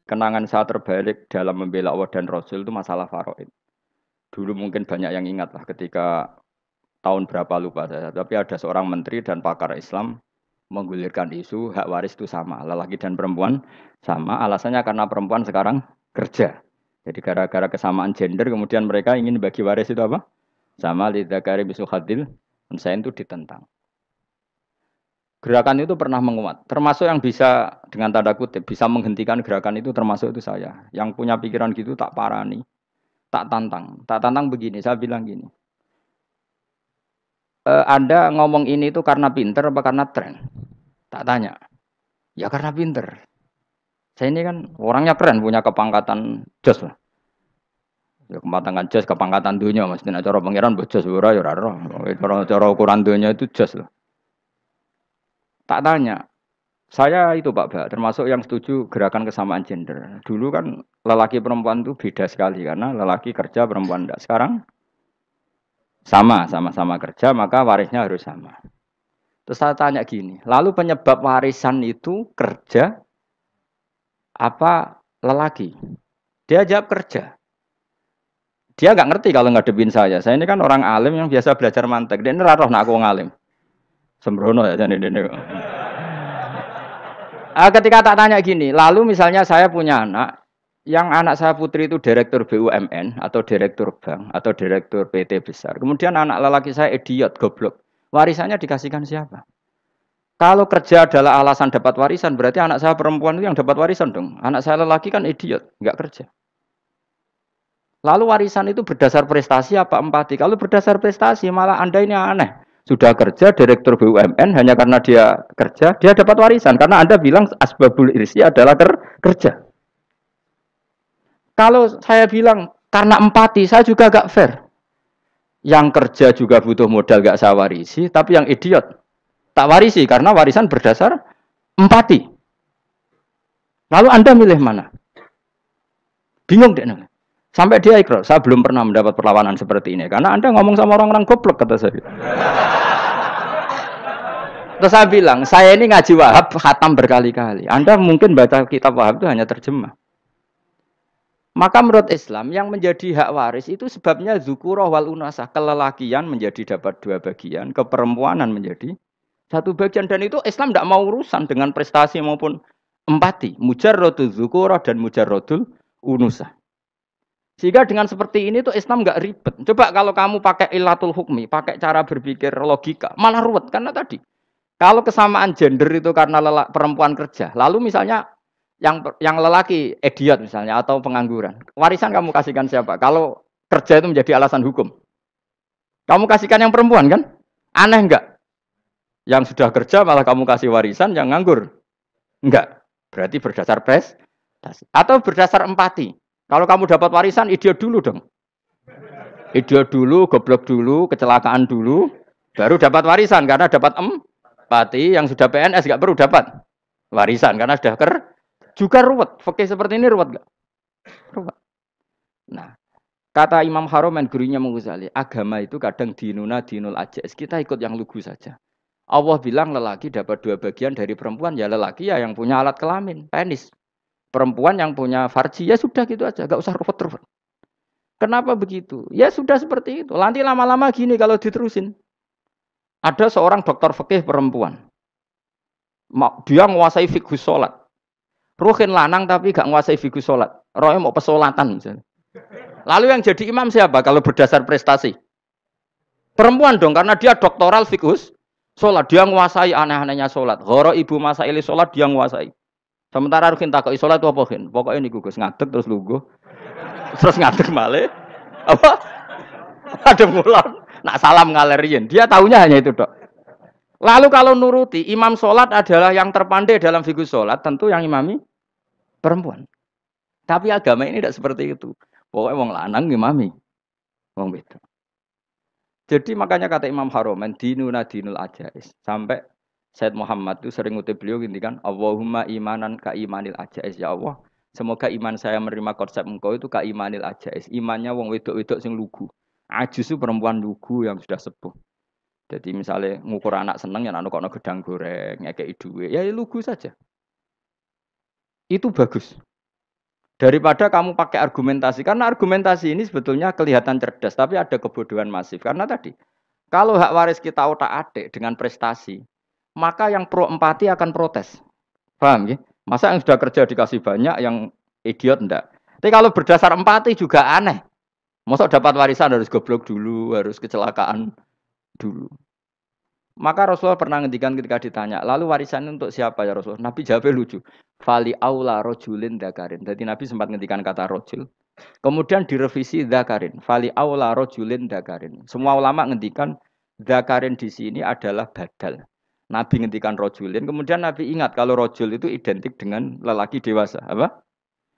Kenangan saya terbalik dalam membela Allah dan Rasul itu masalah faraid. Dulu mungkin banyak yang ingat lah ketika tahun berapa lupa saya. Tapi ada seorang menteri dan pakar Islam menggulirkan isu hak waris itu sama. Lelaki dan perempuan sama. Alasannya karena perempuan sekarang kerja. Jadi gara-gara kesamaan gender kemudian mereka ingin bagi waris itu apa? Sama lidzakari bisul hadil. Saya itu ditentang. Gerakan itu pernah menguat. Termasuk yang bisa dengan tanda kutip bisa menghentikan gerakan itu termasuk itu saya. Yang punya pikiran gitu tak parani, tak tantang. Tak tantang begini, saya bilang gini. Anda ngomong ini itu karena pinter apa karena tren? Tak tanya. Ya karena pinter. Saya ini kan orangnya keren, punya kepangkatan jos lah. Ya kepangkatan jos, kepangkatan dunia. Maksudnya cara pangeran bojos ora ya ora. Cara ukuran dunia itu jos lah. Tak tanya. Saya itu Pak Ba, termasuk yang setuju gerakan kesamaan gender. Dulu kan lelaki perempuan itu beda sekali karena lelaki kerja perempuan tidak. Sekarang sama-sama kerja maka warisnya harus sama. Terus saya tanya gini, lalu penyebab warisan itu kerja apa lelaki? Dia jawab kerja. Dia nggak ngerti kalau ngadepin saya. Saya ini kan orang alim yang biasa belajar mantek. Dia ini raro nak aku ngalim. Sembrono ya jadi ini. Ketika tak tanya gini, lalu misalnya saya punya anak, yang anak saya putri itu direktur BUMN atau direktur bank atau direktur PT besar. Kemudian anak lelaki saya idiot, goblok. Warisannya dikasihkan siapa? Kalau kerja adalah alasan dapat warisan, berarti anak saya perempuan itu yang dapat warisan dong. Anak saya lelaki kan idiot, nggak kerja. Lalu warisan itu berdasar prestasi apa empati? Kalau berdasar prestasi malah Anda ini aneh. Sudah kerja direktur BUMN hanya karena dia kerja, dia dapat warisan. Karena Anda bilang asbabul irsi adalah kerja. Kalau saya bilang karena empati, saya juga gak fair. Yang kerja juga butuh modal gak saya warisi, tapi yang idiot tak warisi karena warisan berdasar empati. Lalu Anda milih mana? Bingung deh. Sampai dia ikrar, saya belum pernah mendapat perlawanan seperti ini. Karena Anda ngomong sama orang-orang goblok, kata saya. Terus saya bilang, saya ini ngaji Wahab, khatam berkali-kali. Anda mungkin baca kitab Wahab itu hanya terjemah. Maka menurut Islam, yang menjadi hak waris itu sebabnya zukurah wal unasah. Kelelakian menjadi dapat dua bagian, keperempuanan menjadi satu bagian. Dan itu Islam tidak mau urusan dengan prestasi maupun empati. Mujarrodul zukurah dan mujarrodul unusah. Sehingga dengan seperti ini tuh Islam nggak ribet. Coba kalau kamu pakai ilatul hukmi, pakai cara berpikir logika, malah ruwet. Karena tadi, kalau kesamaan gender itu karena perempuan kerja, lalu misalnya yang lelaki idiot misalnya atau pengangguran, warisan kamu kasihkan siapa? Kalau kerja itu menjadi alasan hukum, kamu kasihkan yang perempuan kan? Aneh enggak? Yang sudah kerja malah kamu kasih warisan yang nganggur? Enggak. Berarti berdasar prestasi atau berdasar empati. Kalau kamu dapat warisan, idiot dulu dong. Idiot dulu, goblok dulu, kecelakaan dulu, baru dapat warisan karena dapat empati. Yang sudah PNS nggak perlu dapat warisan karena sudah juga ruwet. Fakih seperti ini ruwet nggak? Ruwet. Nah, kata Imam Haromen gurunya Muzali, agama itu kadang dinuna dinul ajais. Kita ikut yang lugu saja. Allah bilang lelaki dapat dua bagian dari perempuan, ya lelaki ya yang punya alat kelamin, penis. Perempuan yang punya farji, ya sudah gitu aja, gak usah ruwet-ruwet. Kenapa begitu? Ya sudah seperti itu. Nanti lama-lama gini kalau diterusin. Ada seorang dokter fikih perempuan. Dia menguasai fikih sholat. Ruhin lanang tapi gak menguasai fikih sholat. Rohnya mau pesolatan misalnya. Lalu yang jadi imam siapa kalau berdasar prestasi? Perempuan dong, karena dia doktoral fikih sholat. Dia menguasai aneh-anehnya sholat. Horo ibu masaili sholat dia menguasai. Sementara Ruhin takoi sholat itu apa Ruhin? Pokoknya ini gugus ngadeg terus lugu. Terus ngadeg malih. Apa? Ada ngulon. Nak salam ngalerin. Dia tahunya hanya itu dok. Lalu kalau nuruti imam sholat adalah yang terpandai dalam fikih sholat, tentu yang imami perempuan. Tapi agama ini tidak seperti itu. Pokoknya wong lanang imami. Wong beda. Jadi makanya kata Imam Haromen dinuna dinul ajais. Sampai Said Muhammad itu sering ngutip beliau gini kan, Allahumma imanan ka imanil ajais ya Allah. Semoga iman saya menerima konsep engkau itu ka imanil ajais. Imannya wong wedok-wedok sing lugu. Ajus itu perempuan lugu yang sudah sepuh. Jadi misalnya ngukur anak seneng ya anak kono gedang goreng, ngekei duwe, ya lugu saja. Itu bagus. Daripada kamu pakai argumentasi, karena argumentasi ini sebetulnya kelihatan cerdas, tapi ada kebodohan masif. Karena tadi, kalau hak waris kita otak-atik dengan prestasi, maka yang pro empati akan protes. Paham ya? Masa yang sudah kerja dikasih banyak, yang idiot enggak? Tapi kalau berdasar empati juga aneh. Masa dapat warisan harus goblok dulu, harus kecelakaan dulu. Maka Rasulullah pernah ngendikan ketika ditanya, lalu warisan untuk siapa ya Rasulullah? Nabi jawabnya lucu. Fali aula rojulin dakarin. Jadi Nabi sempat ngendikan kata rojul. Kemudian direvisi dakarin. Fali aula rojulin dakarin. Semua ulama ngendikan dakarin di sini adalah badal. Nabi ngendikan rojulin. Kemudian Nabi ingat kalau rojul itu identik dengan lelaki dewasa. Apa?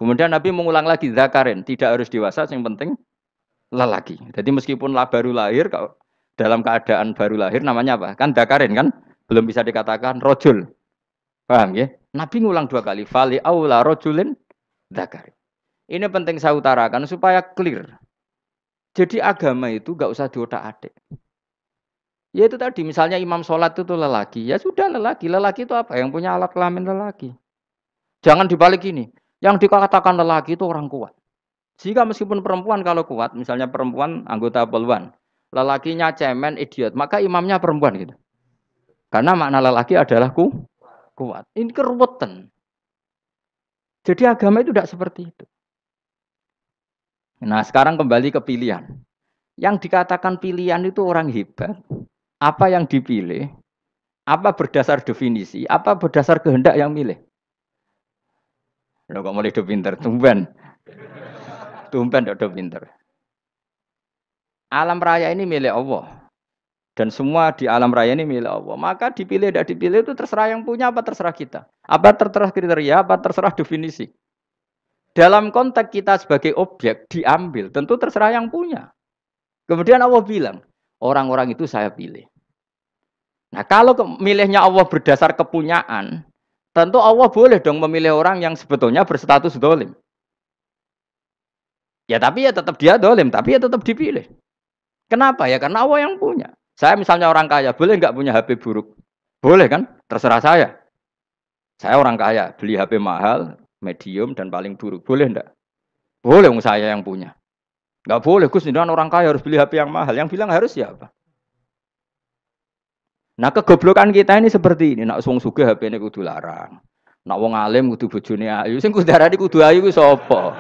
Kemudian Nabi mengulang lagi dakarin. Tidak harus dewasa, yang penting lelaki. Jadi meskipun baru lahir, kalau dalam keadaan baru lahir namanya apa? Kan dakarin kan? Belum bisa dikatakan rojul. Paham ya? Nabi ngulang 2 kali. Fali aula rojulin dakarin. Ini penting saya utarakan supaya clear. Jadi agama itu gak usah diotak-atik. Ya itu tadi misalnya imam sholat itu lelaki. Ya sudah lelaki. Lelaki itu apa? Yang punya alat kelamin lelaki. Jangan dibalik ini. Yang dikatakan lelaki itu orang kuat. Jika meskipun perempuan kalau kuat, misalnya perempuan anggota poluan. Lelakinya cemen, idiot, maka imamnya perempuan gitu. Karena makna lelaki adalah kuat. Ini keruwetan. Jadi agama itu tidak seperti itu. Nah sekarang kembali ke pilihan. Yang dikatakan pilihan itu orang hebat. Apa yang dipilih? Apa berdasar definisi? Apa berdasar kehendak yang milih? Loh kok mulai do pinter? Tumben do pinter. Alam raya ini milik Allah. Dan semua di alam raya ini milik Allah. Maka dipilih tidak dipilih itu terserah yang punya apa terserah kita. Apa terserah kriteria, apa terserah definisi. Dalam konteks kita sebagai objek diambil, tentu terserah yang punya. Kemudian Allah bilang, orang-orang itu saya pilih. Nah kalau milihnya Allah berdasar kepunyaan, tentu Allah boleh dong memilih orang yang sebetulnya berstatus dolim. Ya tapi ya tetap dia dolim, tapi ya tetap dipilih. Kenapa ya? Karena Allah yang punya. Saya misalnya orang kaya, boleh nggak punya HP buruk? Boleh kan? Terserah saya. Saya orang kaya, beli HP mahal, medium, dan paling buruk. Boleh enggak? Boleh, saya yang punya. Nggak boleh, Gus, ini orang kaya harus beli HP yang mahal. Yang bilang harus siapa? Nah, kegoblokan kita ini seperti ini. Nak wong sugih HP ini kudu larang. Nak wong alim kudu bojone ayu. Sing kudu darani kudu ayu ku sapa?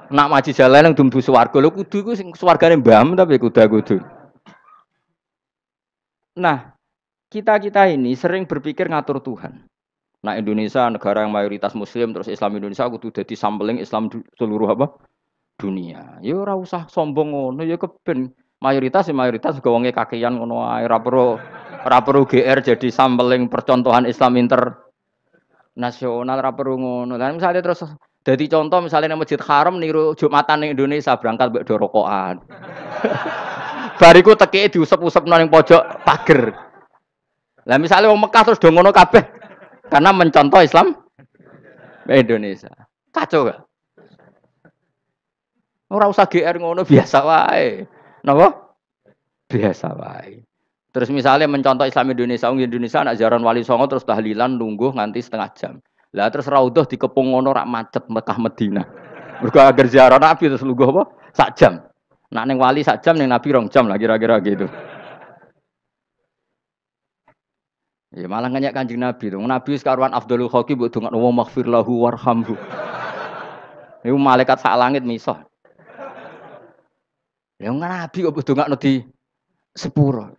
Nak maji jalan yang dumbu swarga lho kudu iku sing swargane mbam tapi kudu. Nah, kita ini sering berpikir ngatur Tuhan. Nah, Indonesia negara yang mayoritas muslim terus Islam Indonesia kudu dadi sampling Islam seluruh apa? Dunia. Ya ora usah sombong ngono ya keben mayoritas juga wonge kakean ngono ae ora perlu GR jadi sampling percontohan Islam internasional ora perlu ngono. Lah misalnya terus jadi contoh misalnya di Masjid Haram niru Jumatan ning Indonesia berangkat mbek do rokokan. Bariku tekike diusep-usep nang pojok pager. Lah misalnya wong Mekah terus do ngono kabeh karena mencontoh Islam Indonesia. Kacau gak? Ora usah GR ngono biasa wae. Napa? Biasa wae. Terus misalnya mencontoh Islam Indonesia nak ziarah Wali Songo terus tahlilan nunggu nganti setengah jam. Lah terus raudhah dikepung ngono rak macet Mekah Madinah. Mergo agar ziarah Nabi terus lungguh apa? Sak jam. Nak ning wali sak jam ning Nabi 2 jam lah kira-kira gitu. Ya malah nganyak Kanjeng Nabi tuh. Nabi sekaruan Afdhalul Khalqi mbok dongakno wa maghfir lahu warhamhu. Iku malaikat sak langit misah. Ya Nabi kok mbok dongakno di sepuro.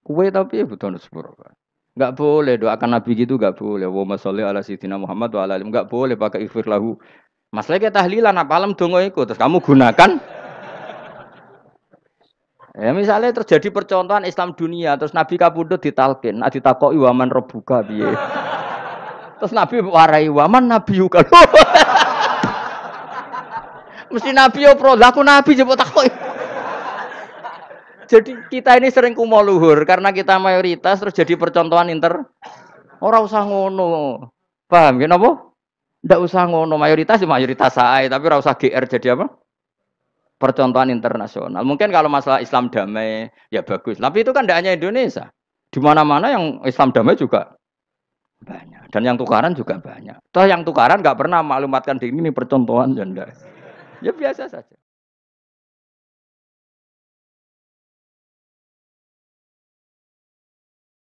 Kue tapi ya butuh sepuro. Enggak boleh doakan Nabi gitu enggak boleh. Wa sholli ala sayyidina Muhammad wa ala alihi enggak boleh pakai ighfir lahu. Masalah kita tahlilan apa alam donga iku terus kamu gunakan. Ya misalnya terjadi percontohan Islam dunia terus Nabi kapundhut ditalkin, ditakoki waman rabbuka piye. Terus Nabi warai waman nabiyuka. Mesti Nabi yo pro, lah aku Nabi jebok takoki. Jadi kita ini sering kumo luhur karena kita mayoritas terus jadi percontohan Ora usah ngono. Paham ya napa? Ndak usah ngono, mayoritas sae, tapi ora usah GR jadi apa? Percontohan internasional. Mungkin kalau masalah Islam damai ya bagus. Tapi itu kan tidak hanya Indonesia. Di mana-mana yang Islam damai juga banyak. Dan yang tukaran juga banyak. Toh yang tukaran nggak pernah maklumatkan diri ini percontohan ya ndak. Ya biasa saja.